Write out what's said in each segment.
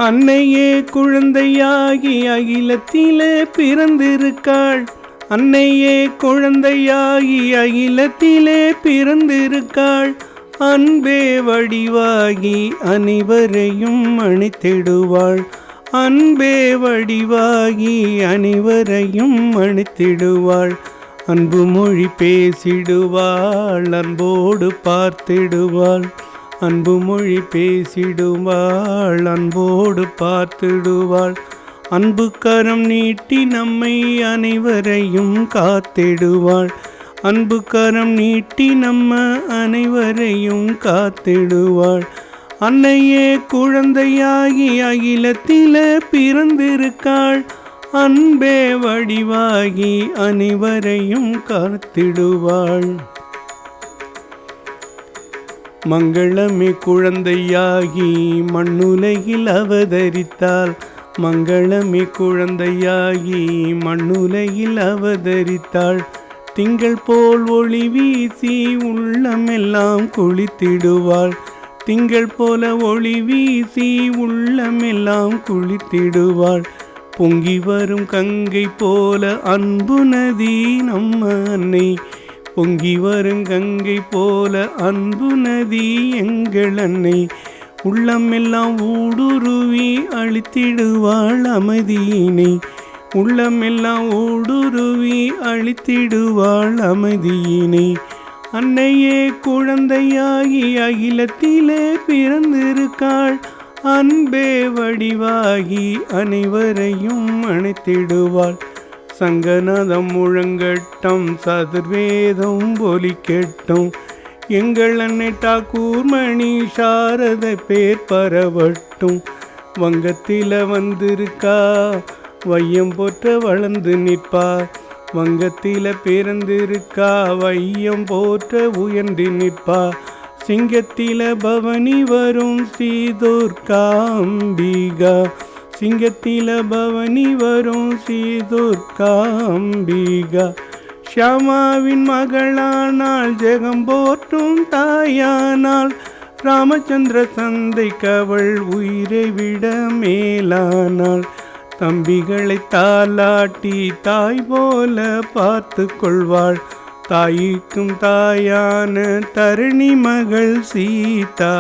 அன்னையே குழந்தையாகி அகிலத்திலே பிறந்திருக்காள். அன்னையே குழந்தையாகி அகிலத்திலே பிறந்திருக்காள். அன்பே வடிவாகி அனைவரையும் அணைத்திடுவாள். அன்பே வடிவாகி அனைவரையும் அணைத்திடுவாள். அன்பு மொழி பேசிடுவாள், அன்போடு பார்த்திடுவாள். அன்பு மொழி பேசிடுவாள், அன்போடு பார்த்திடுவாள். அன்பு கரம் நீட்டி நம்மை அனைவரையும் காத்திடுவாள். அன்பு கரம் நீட்டி நம்ம அனைவரையும் காத்திடுவாள். அன்னையே குழந்தையாகி அகிலத்திலே பிறந்திருக்காள். அன்பே வடிவாகி அனைவரையும் காத்திடுவாள். மங்களமே குழந்தையாகி மண்ணுலகில் அவதரித்தாள். மங்களமே குழந்தையாகி மண்ணுலகில் அவதரித்தாள். திங்கள் போல் ஒளி வீசி உள்ளமெல்லாம் குளித்திடுவாள். திங்கள் போல ஒளி வீசி உள்ளமெல்லாம் குளித்திடுவாள். பொங்கி வரும் கங்கை போல அன்பு நதி நம்ம அன்னை. பொங்கி வரும் கங்கை போல அன்பு நதி எங்கள் அன்னை. உள்ளமெல்லாம் ஊடுருவி அழித்திடுவாள் அமைதியினை. உள்ளமெல்லாம் ஊடுருவி அழித்திடுவாள் அமைதியினை. அன்னையே குழந்தையாகி அகிலத்திலே பிறந்திருக்காள். அன்பே வடிவாகி அனைவரையும் அணைத்திடுவாள். சங்கநாதம் முழங்கட்டும், சதுர்வேதம் ஒலிக்கட்டும். எங்கள் அன்னை டாக்கூர் மணி சாரதை பேர் பரவட்டும். வங்கத்தில வந்திருக்கா, வையம் போற்ற வளர்ந்து நிற்பா. வங்கத்தில பிறந்திருக்கா, வையம் போற்ற உயர்ந்து நிற்பா. சிங்கத்தில பவனி வரும் ஸ்ரீதுர்காம்பிகா. சிங்கத்தில பவனி வரும் ஸ்ரீதுர்காம்பிகா. ஷியாமாவின் மகளானால் ஜெகம் போற்றும் தாயானால். ராமச்சந்திர சந்தைக்கு அவள் உயிரை விட மேலானாள். தம்பிகளை தாலாட்டி தாய் போல பார்த்து கொள்வாள். தாய்க்கும் தாயான தரணி மகள் சீதா.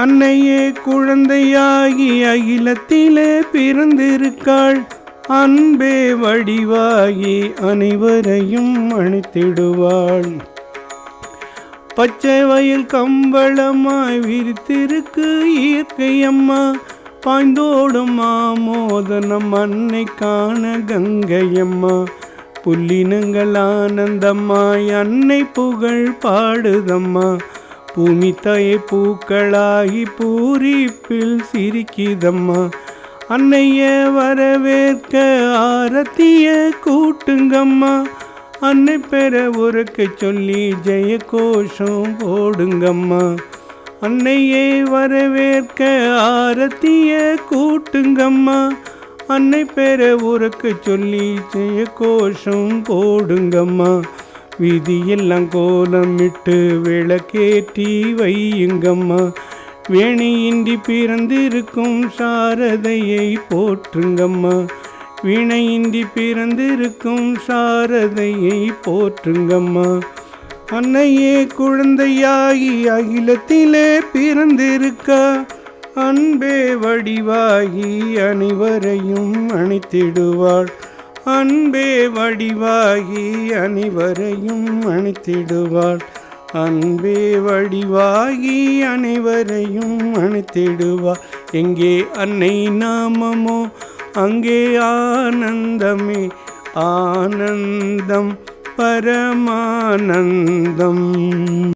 அன்னையே குழந்தையாகி அகிலத்திலே பிறந்திருக்காள். அன்பே வடிவாகி அனைவரையும் அணைத்திடுவாள். பச்சை வயல் கம்பளமாய் விரித்திருக்கு இயற்கை அம்மா. பாய்ந்தோடும் மாமோதனம் அன்னை காண கங்கையம்மா. புல்லினங்கள் ஆனந்தம்மாய் அன்னை புகழ் பாடுதம்மா. பூமி தாயை பூக்களாகி பூரிப்பில் சிரிக்குதம்மா. அன்னைய வரவேற்க ஆரத்திய கூட்டுங்கம்மா. அன்னை பெற உறக்க சொல்லி ஜெய கோஷம் போடுங்கம்மா. அன்னையே வரவேற்க ஆரத்திய கூட்டுங்கம்மா. அன்னை பெற உறக்க சொல்லி ஜெய கோஷம் போடுங்கம்மா. வீதியெல்லாம் கோலமிட்டு விளக்கேற்றி வையுங்கம்மா. வேணியின்றி பிறந்திருக்கும் சாரதையை போற்றுங்கம்மா. வீணையின்றி பிறந்திருக்கும் சாரதையை போற்றுங்கம்மா. அன்னையே குழந்தையாகி அகிலத்திலே பிறந்திருக்கா. அன்பே வடிவாகி அனைவரையும் அணைத்திடுவாள். அன்பே வடிவாகி அனைவரையும் அணைத்திடுவாள். அன்பே வடிவாகி அனைவரையும் அணைத்திடுவாள். எங்கே அன்னை நாமமோ அங்கே ஆனந்தமே ஆனந்தம் பரமானந்தம்.